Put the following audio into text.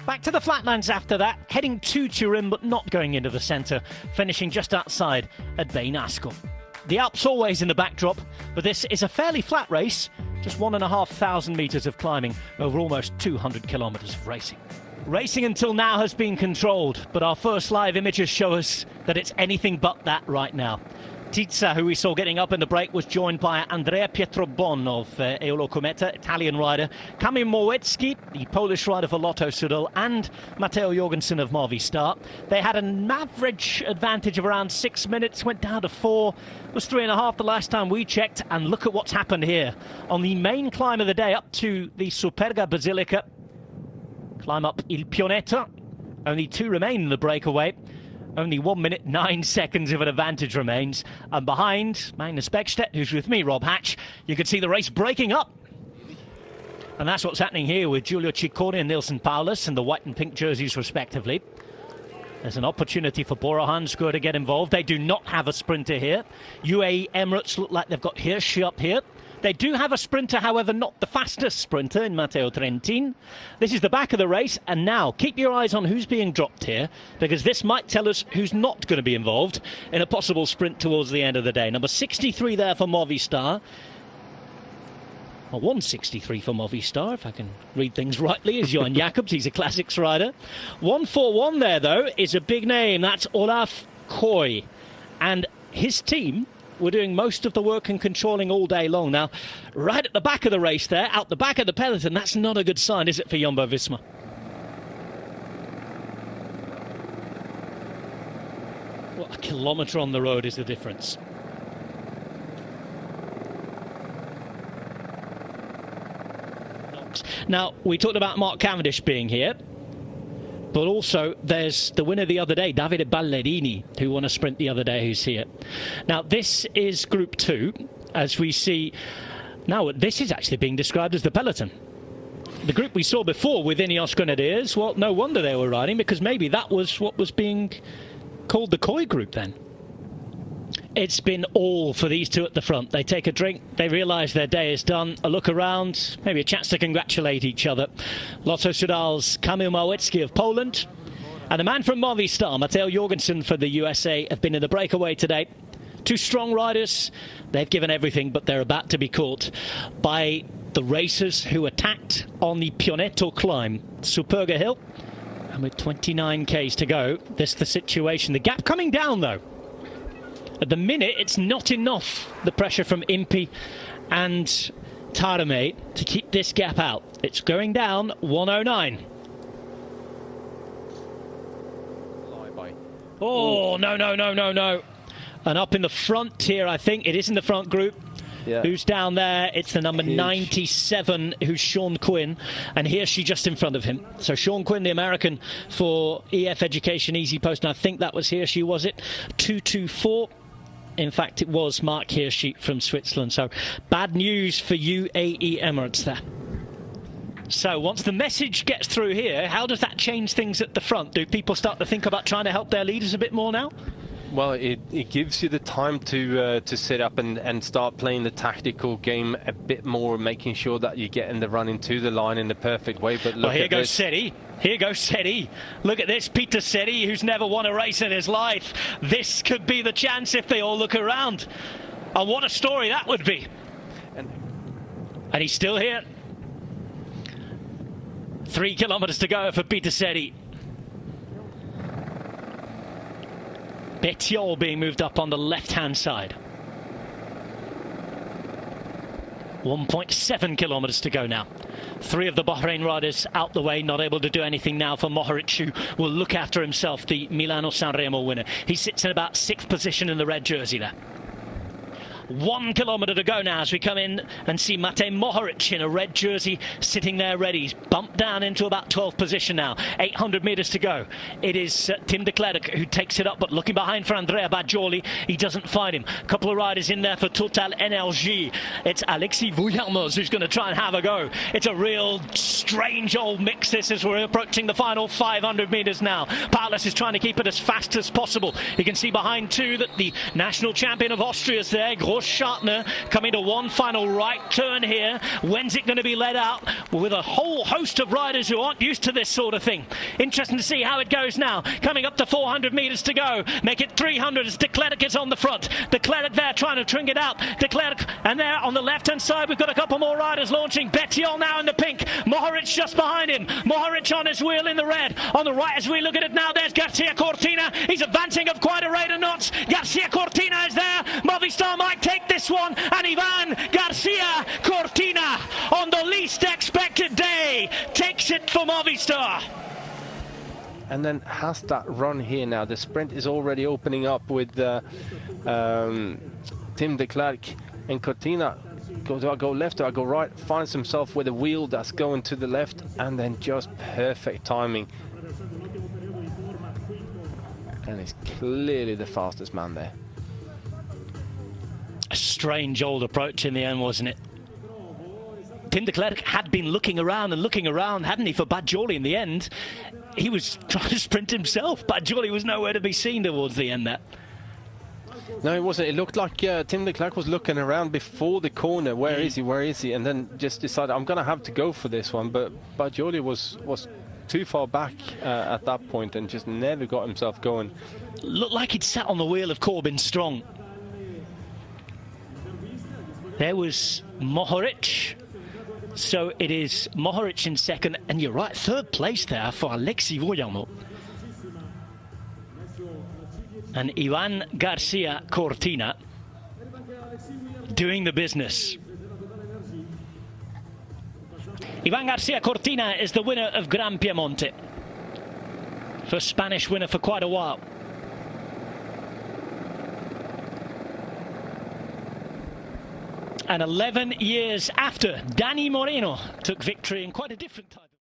Back to the flatlands after that, heading to Turin but not going into the centre, finishing just outside at Beinasco. The Alps always in the backdrop, but this is a fairly flat race, just 1,500 metres of climbing over almost 200 kilometres of racing. Racing until now has been controlled, but our first live images show us that it's anything but that right now. Tizza, who we saw getting up in the break, was joined by Andrea Pietrobon of Eolo Cometa, Italian rider, Kamil Mołecki, the Polish rider for Lotto Sudol, and Matteo Jorgensen of Movistar. They had an average advantage of around 6 minutes, went down to 4, was 3.5 the last time we checked, and look at what's happened here. On the main climb of the day up to the Superga Basilica, climb up Il Pionetto, only 2 remain in the breakaway. Only 1 minute 9 seconds of an advantage remains. And behind Magnus Bäckstedt, who's with me, Rob Hatch, you can see the race breaking up. And that's what's happening here with Giulio Ciccone and Nilsen Paulus in the white and pink jerseys respectively. There's an opportunity for Bora Hansgrohe to get involved. They do not have a sprinter here. UAE Emirates look like they've got Hirschi up here. They do have a sprinter, however, not the fastest sprinter in Matteo Trentin. This is the back of the race, and now keep your eyes on who's being dropped here, because this might tell us who's not going to be involved in a possible sprint towards the end of the day. Number 63 there for Movistar. Well, 163 for Movistar, if I can read things rightly, is Johan Jacobs. He's a classics rider. 141 there, though, is a big name. That's Olaf Koy. And his team were doing most of the work and controlling all day long. Now, right at the back of the race there, out the back of the peloton, that's not a good sign, is it, for Jumbo-Visma? Well, a kilometre on the road is the difference. Now, we talked about Mark Cavendish being here, but also there's the winner the other day, Davide Ballerini, who won a sprint the other day, who's here. Now, this is Group 2, as we see. Now, this is actually being described as the peloton. The group we saw before with Ineos Grenadiers, well, no wonder they were riding, because maybe that was what was being called the Koy group then. It's been all for these two at the front. They take a drink, they realise their day is done, a look around, maybe a chance to congratulate each other. Lotto Sudal's Kamil Mołecki of Poland, and the man from Movistar, Matteo Jorgensen for the USA, have been in the breakaway today. 2 strong riders. They've given everything, but they're about to be caught by the racers who attacked on the Pionetto climb, Superga Hill. And with 29 Ks to go, this is the situation. The gap coming down, though. At the minute, it's not enough, the pressure from Impi and Tarame, to keep this gap out. It's going down 109. Oh, no. And up in the front here, I think, it is in the front group. Yeah. Who's down there? It's the number 97, who's Sean Quinn, and Hirschi just in front of him. So Sean Quinn, the American for EF Education Easy Post, and I think that was Hirschi, was it? 224. In fact, it was Mark Hirschi from Switzerland. So bad news for UAE Emirates there. So once the message gets through here, how does that change things at the front? Do people start to think about trying to help their leaders a bit more now? Well, it gives you the time to set up and start playing the tactical game a bit more, making sure that you're getting the run into the line in the perfect way. But look, here goes Seti. Here goes Seti. Look at this, Peter Seti, who's never won a race in his life. This could be the chance if they all look around. And what a story that would be. And he's still here. 3 kilometres to go for Peter Seti. Bettiol being moved up on the left-hand side. 1.7 kilometres to go now. 3 of the Bahrain riders out the way, not able to do anything now for Mohoric, who will look after himself, the Milano-Sanremo winner. He sits in about 6th position in the red jersey there. 1 kilometre to go now as we come in and see Matej Mohoric in a red jersey sitting there ready. He's bumped down into about 12th position now. 800 metres to go. It is Tim de Klerk who takes it up, but looking behind for Andrea Bajoli. He doesn't find him. A couple of riders in there for Total Energy. It's Alexis Vuillermoz who's going to try and have a go. It's a real strange old mix this as we're approaching the final 500 metres now. Paulus is trying to keep it as fast as possible. You can see behind too that the national champion of Austria is there. Horst Schartner coming to one final right turn here. When's it going to be let out? Well, with a whole host of riders who aren't used to this sort of thing. Interesting to see how it goes now. Coming up to 400 metres to go. Make it 300 as De Klerk is on the front. De Klerk there trying to tring it out. De Klerk, and there on the left-hand side we've got a couple more riders launching. Bettiol now in the pink. Mohoric just behind him. Mohoric on his wheel in the red. On the right as we look at it now, there's Garcia Cortina. He's advancing of quite a rate of knots. Garcia Cortina is there. Movistar might take this one. And Ivan Garcia Cortina on the least expected day takes it for Movistar. And then has that run here now. The sprint is already opening up with Tim de Klerk, and Cortina. Do I go left, do I go right? Finds himself with a wheel that's going to the left, and then just perfect timing. And he's clearly the fastest man there. A strange old approach in the end, wasn't it? Tim de Klerk had been looking around, hadn't he, for Badjoli in the end. He was trying to sprint himself. Badjoli was nowhere to be seen towards the end there. No, it wasn't. It looked like Tim de Klerk was looking around before the corner. Where is he? Where is he? And then just decided, I'm going to have to go for this one. But Badjoli was too far back at that point and just never got himself going. Looked like he'd sat on the wheel of Corbin Strong. There was Mohoric. So it is Mohoric in second. And you're right, third place there for Alexis Voyano. And Ivan Garcia Cortina doing the business. Ivan Garcia Cortina is the winner of Gran Piemonte. First Spanish winner for quite a while. And 11 years after, Dani Moreno took victory in quite a different time.